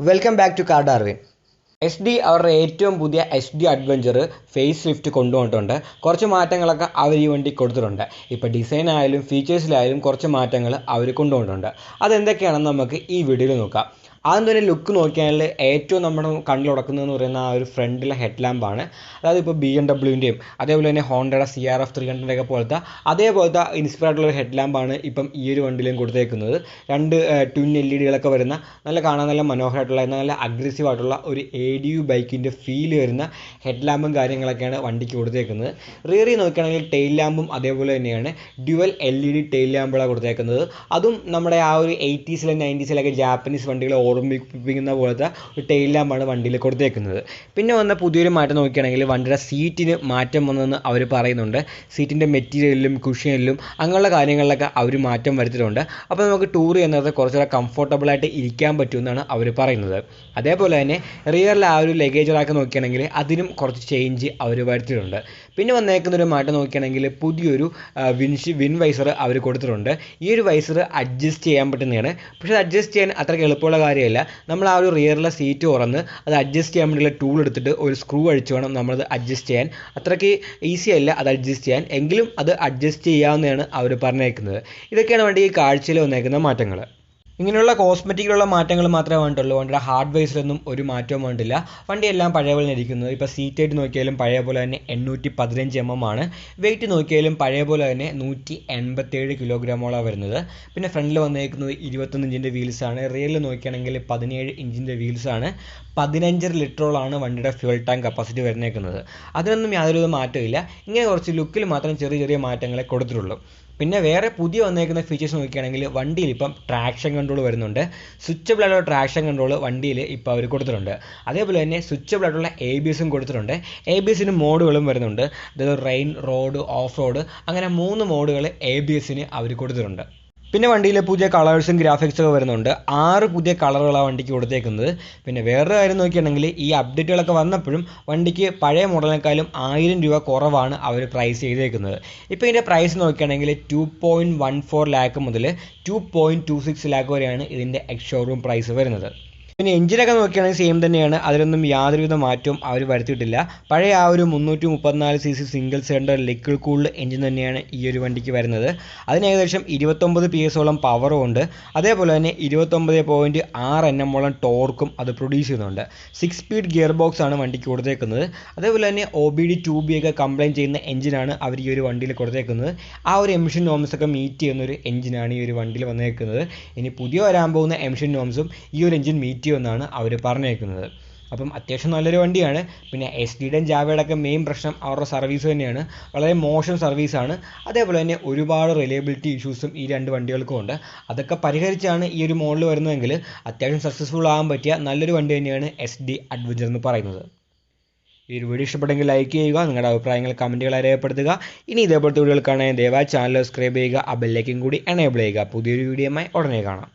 Welcome back to car Darwin. S D അവരുടെ ഏറ്റവും പുതിയ S D adventure facelift കൊണ്ടുവന്നിട്ടുണ്ട്. കുറച്ച് മാറ്റങ്ങളൊക്കെ അവർ ഈ വണ്ടി കൊടുത്തിട്ടുണ്ട്. ഇപ്പോൾ ഡിസൈനായാലും ഫീച്ചേഴ്സിലായാലും കുറച്ച് മാറ്റങ്ങൾ അവർ കൊണ്ടുവന്നിട്ടുണ്ട്. അതെന്തൊക്കെയാണെന്ന് നമുക്ക് ഈ വീഡിയോയിൽ നോക്കാം. ആദ്യം തന്നെ ലുക്ക് നോക്കിയാൽ ഏറ്റവും നമ്മുടെ കണ്ണിലുടക്കുന്നതെന്ന് പറയുന്ന ആ ഒരു ഫ്രണ്ടിലെ ഹെഡ് ലാമ്പാണ്. അതായത് ഇപ്പോൾ BMW-ൻ്റെയും അതേപോലെ തന്നെ ഹോണ്ടയുടെ CRF 300 പോലത്തെ അതേപോലത്തെ ഇൻസ്പയർഡുള്ള ഹെഡ് ലാമ്പാണ് ഇപ്പം ഈ ഒരു വണ്ടിയിലും കൊടുത്തേക്കുന്നത്. രണ്ട് ട്വിൻ LED വരുന്ന കാണാൻ നല്ല മനോഹരമായിട്ടുള്ള നല്ല അഗ്രസീവ് ആയിട്ടുള്ള ഒരു ADU ബൈക്കിൻ്റെ ഫീൽ വരുന്ന ഹെഡ് ലാമ്പും കാര്യങ്ങളൊക്കെയാണ് വണ്ടിക്ക് കൊടുത്തേക്കുന്നത്. റിയറിൽ നോക്കുകയാണെങ്കിൽ ടെയിൽ ലാമ്പും അതേപോലെ തന്നെയാണ് ഡ്യുവൽ LED ടെയിൽ ലാമ്പുകളാണ് കൊടുത്തേക്കുന്നത്. അതും നമ്മുടെ ആ ഒരു 80s 90s ജാപ്പനീസ് വണ്ടികളെ ഓർമ്മിപ്പിക്കുന്ന പോലത്തെ ഒരു ടെയിൽ ലാമ്പാണ് വണ്ടിയിൽ കൊടുത്തേക്കുന്നത്. പിന്നെ വന്ന പുതിയൊരു മാറ്റം നോക്കുകയാണെങ്കിൽ വണ്ടിയുടെ സീറ്റിന് മാറ്റം വന്നെന്ന് അവർ പറയുന്നുണ്ട്. സീറ്റിൻ്റെ മെറ്റീരിയലിലും കുഷ്യനിലും അങ്ങനെയുള്ള കാര്യങ്ങളിലൊക്കെ അവർ മാറ്റം വരുത്തിയിട്ടുണ്ട്. അപ്പോൾ നമുക്ക് ടൂർ ചെയ്യുന്നത് കുറച്ചുകൂടെ കംഫർട്ടബിളായിട്ട് ഇരിക്കാൻ പറ്റുമെന്നാണ് അവർ പറയുന്നത്. അതേപോലെ തന്നെ റിയറിൽ ആ ഒരു ലഗേജ് റാക്ക് നോക്കുകയാണെങ്കിൽ അതിനും കുറച്ച് ചേഞ്ച് അവർ വരുത്തിയിട്ടുണ്ട്. പിന്നെ വന്നേക്കുന്നൊരു മാറ്റം നോക്കുകയാണെങ്കിൽ പുതിയൊരു വിൻ വൈസർ അവർ കൊടുത്തിട്ടുണ്ട്. ഈ ഒരു വൈസർ അഡ്ജസ്റ്റ് ചെയ്യാൻ പറ്റുന്നതാണ്. പക്ഷേ അത് അഡ്ജസ്റ്റ് ചെയ്യാൻ അത്രയ്ക്ക് എളുപ്പമുള്ള കാര്യമല്ല. നമ്മൾ ആ ഒരു റിയറിലെ സീറ്റ് തുറന്ന് അത് അഡ്ജസ്റ്റ് ചെയ്യാൻ വേണ്ടിയുള്ള ടൂൾ എടുത്തിട്ട് ഒരു സ്ക്രൂ അടിച്ച് വേണം നമ്മളത് അഡ്ജസ്റ്റ് ചെയ്യാൻ. അത്രയ്ക്ക് ഈസി അല്ല അത് അഡ്ജസ്റ്റ് ചെയ്യാൻ. എങ്കിലും അത് അഡ്ജസ്റ്റ് ചെയ്യാവുന്നതാണ് അവർ പറഞ്ഞേക്കുന്നത്. ഇതൊക്കെയാണ് വണ്ടി ഈ കാഴ്ചയിൽ വന്നേക്കുന്ന മാറ്റങ്ങൾ. ഇങ്ങനെയുള്ള കോസ്മെറ്റിക്കിലുള്ള മാറ്റങ്ങൾ മാത്രമേ വേണ്ടുള്ളൂ. വണ്ടിയുടെ ഹാർഡ് വൈസിലൊന്നും ഒരു മാറ്റവും വേണ്ടില്ല. വണ്ടിയെല്ലാം പഴയ പോലെ ഇരിക്കുന്നത്. ഇപ്പോൾ സീറ്റ് ഹൈറ്റ് നോക്കിയാലും പഴയ പോലെ തന്നെ 815 mm ആണ്. വെയിറ്റ് നോക്കിയാലും പഴയ പോലെ തന്നെ 187 കിലോഗ്രാമോളാണ് വരുന്നത്. പിന്നെ ഫ്രണ്ടിൽ വന്നേക്കുന്നത് 21 ഇഞ്ചിൻ്റെ വീൽസാണ്. റിയറിൽ നോക്കുകയാണെങ്കിൽ 17 ഇഞ്ചിൻ്റെ വീൽസാണ്. 15 ലിറ്ററോളാണ് വണ്ടിയുടെ ഫ്യൂൽ ടാങ്ക് കപ്പാസിറ്റി വരുന്നേക്കുന്നത്. അതിനൊന്നും യാതൊരു മാറ്റമില്ല. ഇങ്ങനെ കുറച്ച് ലുക്കിൽ മാത്രം ചെറിയ ചെറിയ മാറ്റങ്ങളെ കൊടുത്തിട്ടുള്ളൂ. പിന്നെ വേറെ പുതിയ വന്നേക്കുന്ന ഫീച്ചേഴ്സ് നോക്കുകയാണെങ്കിൽ വണ്ടിയിൽ ഇപ്പം ട്രാക്ഷൻ കൺട്രോൾ വരുന്നുണ്ട്. സ്വിച്ചബിൾ ആയിട്ടുള്ള ട്രാക്ഷൻ കൺട്രോൾ വണ്ടിയിൽ ഇപ്പോൾ അവർ കൊടുത്തിട്ടുണ്ട്. അതേപോലെ തന്നെ സ്വിച്ചബിൾ ആയിട്ടുള്ള ABS കൊടുത്തിട്ടുണ്ട്. ABS മോഡുകളും വരുന്നുണ്ട്. അതായത് റെയിൻ, റോഡ്, ഓഫ് റോഡ് അങ്ങനെ 3 മോഡുകൾ ABS അവർ കൊടുത്തിട്ടുണ്ട്. പിന്നെ വണ്ടിയിൽ പുതിയ കളേഴ്സും ഗ്രാഫിക്സൊക്കെ വരുന്നുണ്ട്. 6 പുതിയ കളറുകളാണ് വണ്ടിക്ക് കൊടുത്തേക്കുന്നത്. പിന്നെ വേറൊരു കാര്യം നോക്കുകയാണെങ്കിൽ ഈ അപ്ഡേറ്റുകളൊക്കെ വന്നപ്പോഴും വണ്ടിക്ക് പഴയ മോഡലിനേക്കാളും 1000 രൂപ കുറവാണ് അവർ പ്രൈസ് ചെയ്തേക്കുന്നത്. ഇപ്പോൾ ഇതിൻ്റെ പ്രൈസ് നോക്കുകയാണെങ്കിൽ 2.14 ലാക്ക് മുതൽ 2.26 ലാക്ക് വരെയാണ് ഇതിൻ്റെ എക്സ് ഷോറൂം പ്രൈസ് വരുന്നത്. പിന്നെ എഞ്ചിനൊക്കെ നോക്കുകയാണെങ്കിൽ സെയിം തന്നെയാണ്. അതിലൊന്നും യാതൊരുവിധ മാറ്റവും അവർ വരുത്തിയിട്ടില്ല. പഴയ ആ ഒരു 334cc single cylinder liquid cooled engine തന്നെയാണ് ഈ ഒരു വണ്ടിക്ക് വരുന്നത്. അതിന് ഏകദേശം 29 PS പവറും ഉണ്ട്. അതേപോലെ തന്നെ 29.6 Nm ടോർക്കും അത് പ്രൊഡ്യൂസ് ചെയ്യുന്നുണ്ട്. 6 സ്പീഡ് ഗിയർ ബോക്സ് ആണ് വണ്ടിക്ക് കൊടുത്തേക്കുന്നത്. അതേപോലെ തന്നെ OBD 2B ഒക്കെ കംപ്ലൈൻറ്റ് ചെയ്യുന്ന എഞ്ചിനാണ് അവർ ഈ ഒരു വണ്ടിയിൽ കൊടുത്തേക്കുന്നത്. ആ ഒരു എമിഷൻ നോംസ് ഒക്കെ മീറ്റ് ചെയ്യുന്ന ഒരു എഞ്ചിനാണ് ഈ ഒരു വണ്ടിയിൽ വന്നേക്കുന്നത്. ഇനി പുതിയ വരാൻ പോകുന്ന എമിഷൻ നോംസും ഈ ഒരു എഞ്ചിൻ മീറ്റ് എന്നാണ് അവർ പറഞ്ഞേക്കുന്നത്. അപ്പം അത്യാവശ്യം നല്ലൊരു വണ്ടിയാണ്. പിന്നെ SD-യുടെയും ജാവയുടെ ഒക്കെ മെയിൻ പ്രശ്നം അവരുടെ സർവീസ് തന്നെയാണ്. വളരെ മോശം സർവീസാണ്. അതേപോലെ തന്നെ ഒരുപാട് റിലയബിലിറ്റി ഇഷ്യൂസും ഈ 2 വണ്ടികൾക്കും ഉണ്ട്. അതൊക്കെ പരിഹരിച്ചാണ് ഈ ഒരു മോഡൽ വരുന്നതെങ്കിൽ അത്യാവശ്യം സക്സസ്ഫുൾ ആകാൻ പറ്റിയ നല്ലൊരു വണ്ടി തന്നെയാണ് SD അഡ്വഞ്ചർ എന്ന് പറയുന്നത്. ഈ ഒരു വീഡിയോ ഇഷ്ടപ്പെട്ടെങ്കിൽ ലൈക്ക് ചെയ്യുക. നിങ്ങളുടെ അഭിപ്രായങ്ങൾ കമൻറ്റുകളായി രേഖപ്പെടുത്തുക. ഇനി ഇതേപോലത്തെ വീഡിയോകൾ കാണാൻ ദയവായി ചാനൽ സബ്സ്ക്രൈബ് ചെയ്യുക. ആ ബെല്ലൈക്കൻ കൂടി എനേബിൾ ചെയ്യുക. പുതിയൊരു വീഡിയോയുമായി ഉടനെ കാണാം.